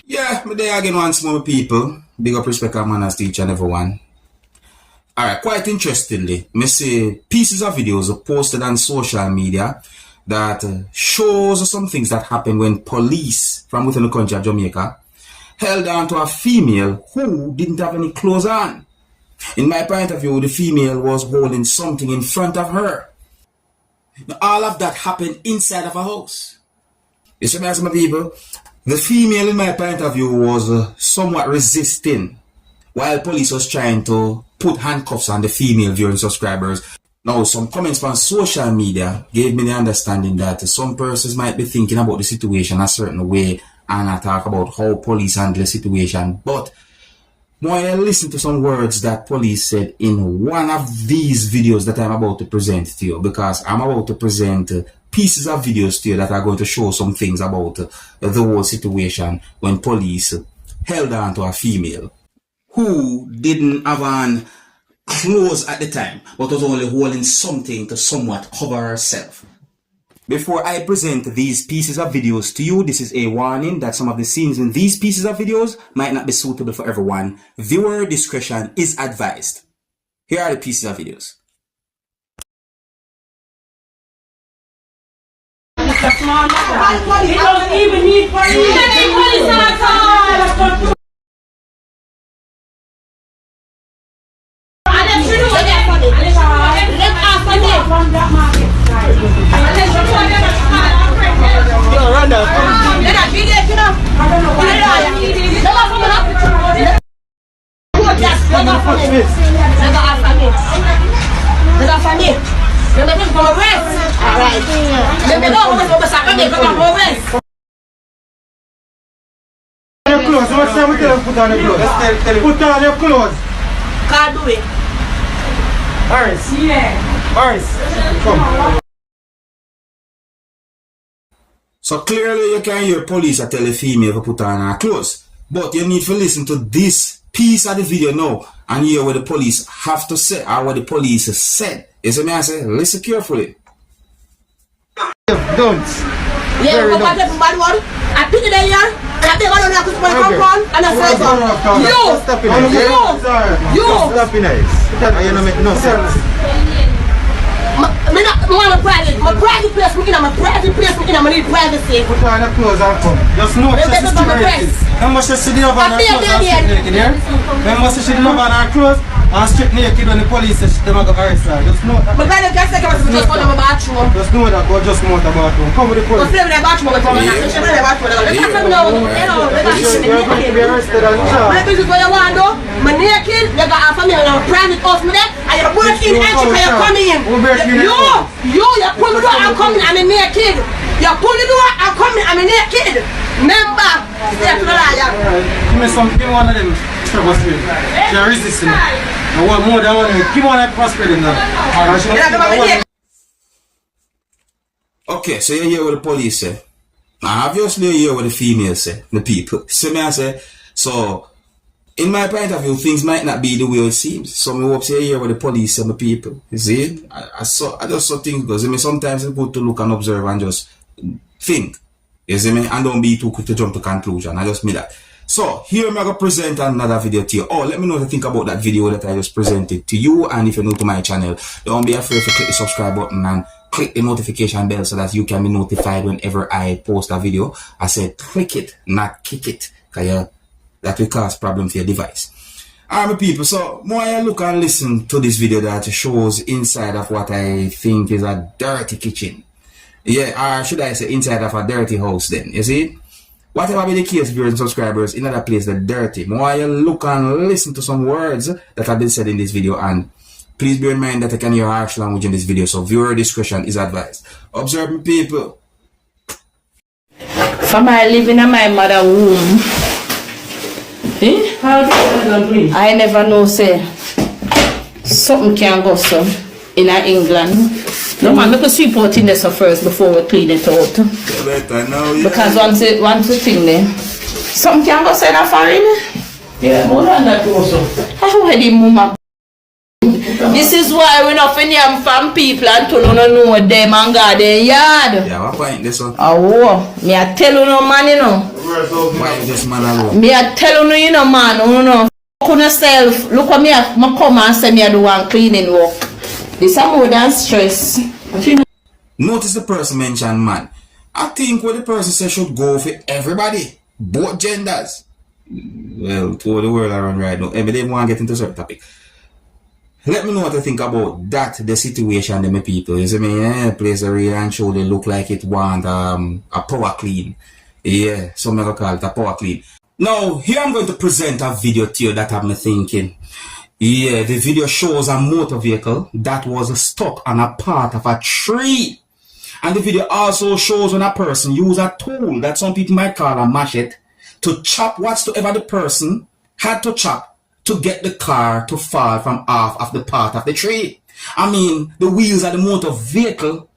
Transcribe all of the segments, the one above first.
Yeah, but there again once more, people. Big up, respect, and manners to each and everyone. Alright, quite interestingly, me see pieces of videos posted on social media that shows some things that happen when police from within the country of Jamaica held on to a female who didn't have any clothes on. In my point of view, the female was holding something in front of her. Now, all of that happened inside of a house. You see me, my people? The female, in my point of view, was somewhat resisting while police was trying to put handcuffs on the female viewing subscribers. Now, some comments from social media gave me the understanding that some persons might be thinking about the situation a certain way and I talk about how police handle the situation. But more I listen to some words that police said in one of these videos that I'm about to present to you, because I'm about to present pieces of videos to you that are going to show some things about the whole situation when police held on to a female who didn't have on clothes at the time, but was only holding something to somewhat cover herself. Before I present these pieces of videos to you, this is a warning that some of the scenes in these pieces of videos might not be suitable for everyone. Viewer discretion is advised. Here are the pieces of videos. You don't even need police. Put on your clothes. Can't do it. Iris. Yeah. Iris. Come. So clearly you can hear police tell a female to put on her clothes. But you need to listen to this piece of the video now and hear what the police have to say or what the police said. You see me, I say, listen carefully. Don't. Yeah, but bad one. I pick it there, and I think I don't know how to come on, and I say, you. Stop in it. You don't make no sense. I'm a private place, I'm a private place, I need privacy. Put on your clothes and come. Just know what your sister is. Remember she should have on her clothes and strip naked here? Remember she should have on her clothes and strip naked when the police said they might go arrest her. Just know that. But I don't just go to my bathroom. Just know that, go just come out of the bathroom. Come with the police. Go to the bathroom, I'm going to the bathroom. You're going to be arrested and charged. When I do what you want to do, I'm naked, you got a family and a private house with them, and you're working entry and you're coming in. You pull the door, I'm coming, I'm naked. You pull the door, I'm coming, I'm naked. Remember, stay to the liar. Give me one of them trouble street. You're resisting. I want more than one of them. Give me one of them prosperity now. Okay, so you hear what the police say. Now obviously you hear what the female say, the people. See me I say, so in my point of view, things might not be the way it seems. So I hope you hear what the police say, my people. You see? I just saw things because I mean, sometimes it's good to look and observe and just think. You see me? And don't be too quick to jump to conclusion. I just mean that. So here I'm going to present another video to you. Oh, let me know what you think about that video that I just presented to you. And if you're new to my channel, don't be afraid to click the subscribe button and click the notification bell so that you can be notified whenever I post a video. I said click it, not kick it. Because that will cause problems for your device. Alright, my people, so more I look and listen to this video that shows inside of what I think is a dirty kitchen. Yeah, or should I say inside of a dirty house then, you see? Whatever be the case, viewers and subscribers, in other place that's dirty. More I look and listen to some words that have been said in this video, and please bear in mind that I can hear harsh language in this video, so viewer discretion is advised. Observe me, people. From I living in my mother's womb. I never know say something can go so in England. No man, make a sweep out in this first before we clean it out. Because once the thing there, something can go so in a foreign. Yeah, hold on that also. I already mama. This is why we're not finna from people and to know them and got their yard. Yeah, what point this one? Oh, me I tell you no man, you know. Why is this man alone? Me I tell you know man, you know. Fuck yourself. Look what me come and say me I do one cleaning work. This is more than stress. Notice the person mentioned man. I think what the person said should go for everybody. Both genders. Well, to the world around right now. They want to get into certain topic. Let me know what you think about that, the situation, the people. You see me, place a real and show they look like it want a power clean. Yeah, some may call it a power clean. Now, here I'm going to present a video to you that have me thinking. Yeah, the video shows a motor vehicle that was stuck on a part of a tree. And the video also shows when a person use a tool that some people might call a machete to chop whatsoever the person had to chop to get the car to fall from off of the part of the tree. I mean, the wheels of the motor vehicle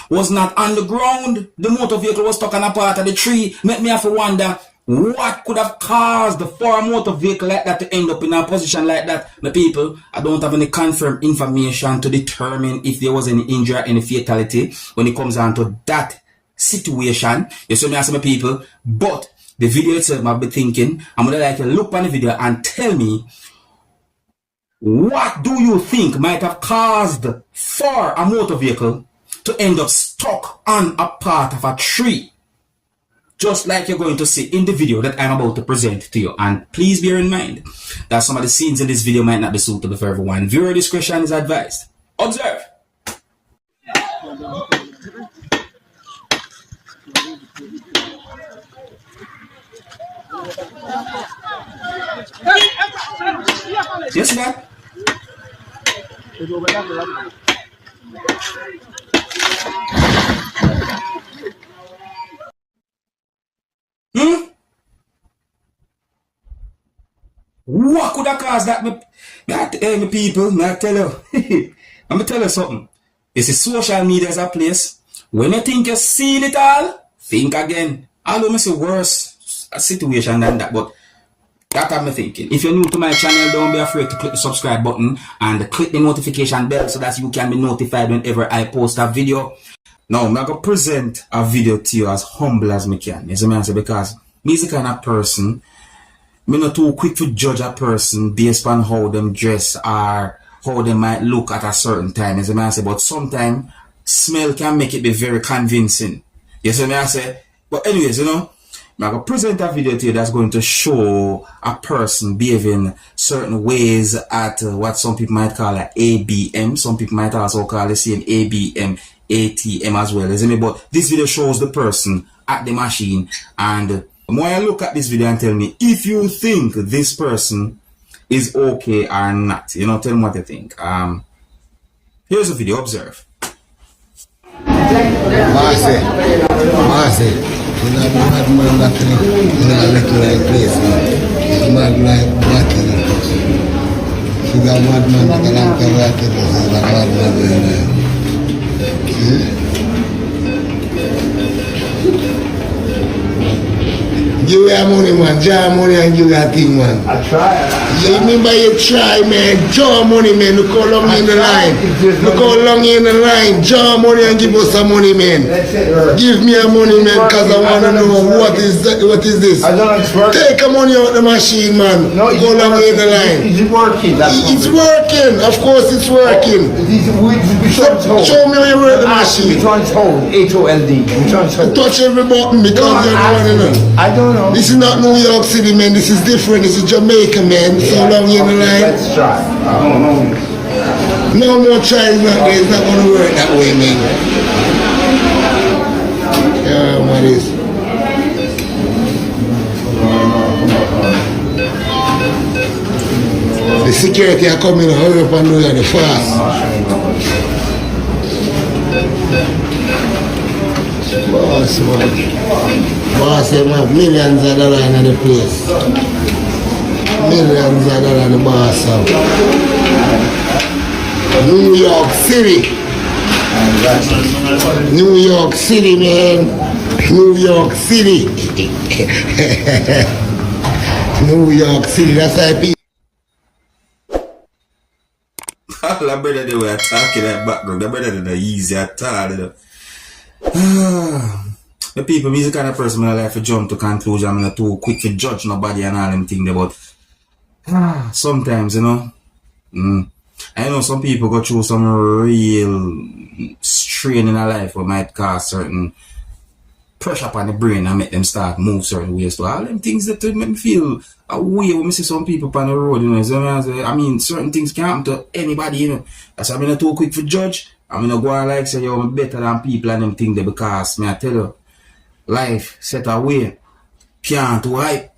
was not on the ground. The motor vehicle was stuck on a part of the tree. Make me have to wonder what could have caused for a motor vehicle like that to end up in a position like that. My people, I don't have any confirmed information to determine if there was any injury or any fatality when it comes down to that situation. You see me as my people, but the video itself I've been thinking, I'm gonna like to look on the video and tell me what do you think might have caused for a motor vehicle to end up stuck on a part of a tree, just like you're going to see in the video that I'm about to present to you. And please bear in mind that some of the scenes in this video might not be suitable for everyone. Viewer discretion is advised. Observe. You see that? What could have caused that? My people, may I tell you. I'm going to tell you something. You see, social media is a place. When you think you've seen it all, think again. Although I see worse situation than that, but that I'm thinking. If you're new to my channel, don't be afraid to click the subscribe button and click the notification bell so that you can be notified whenever I post a video. Now, I'm going to present a video to you as humble as I can. You see me, because me is the kind of person, I'm not too quick to judge a person based on how them dress or how they might look at a certain time. You see me, but sometimes smell can make it be very convincing. You see me, but anyways, you know, I'm going to present a video to you that's going to show a person behaving certain ways at what some people might call an ABM. Some people might also call the same ABM, ATM as well, isn't it? But this video shows the person at the machine. And when I look at this video and tell me if you think this person is okay or not, you know, tell me what you think. Here's the video, observe. Marcy. You know, Madman back in a little like place now. It's mad like black in it. She got Madman back a long time like it. It's like Madman. See? Give me money, man. Draw money and give that thing, man. I try. You remember you try, man. Draw money, man. Look how long in the line. Look how long in the line. Draw money and give us some money, man. That's it, bro. Give me a money, man, because I want to know what is this. I don't know it's working. Take a money out the machine, man. No, Go long in the line. Is it working? It's working. Of course it's working. Show me how you work the machine. Which one's hold? H-O-L-D. Which one's hold? Touch every button because you're the one in it. I don't know. This is not New York City, man. This is different. This is Jamaica, man. So long in the line. Let's try. No more trying. It's not going to work that way, man. Yeah, what is? The security are coming. Hurry up and do it fast. Boss, man. Boss, you have millions of dollars in the place. Millions of dollars in the boss house. New York City. New York City, man. New York City. New York City, that's how people. That brother they were talking that background. That brother they easy at all. The people, me is the kind of person I like to jump to conclusion. I'm not too quick to judge nobody and all them things, but sometimes, you know, I know some people go through some real strain in their life or might cause certain pressure upon the brain and make them start move certain ways. So all them things that make me feel a way when I see some people on the road, you know. So I mean, certain things can happen to anybody, you know. That's why I'm not too quick for judge. I'm not going like say, yo, I'm better than people and them things there, because me I tell you, life set away, can't too hype.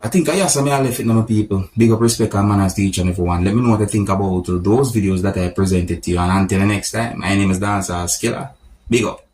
I think I just me I left it to my people. Big up, respect, and manners to each and everyone. Let me know what you think about those videos that I presented to you. And until the next time, my name is Dancehall Skilla. Big up.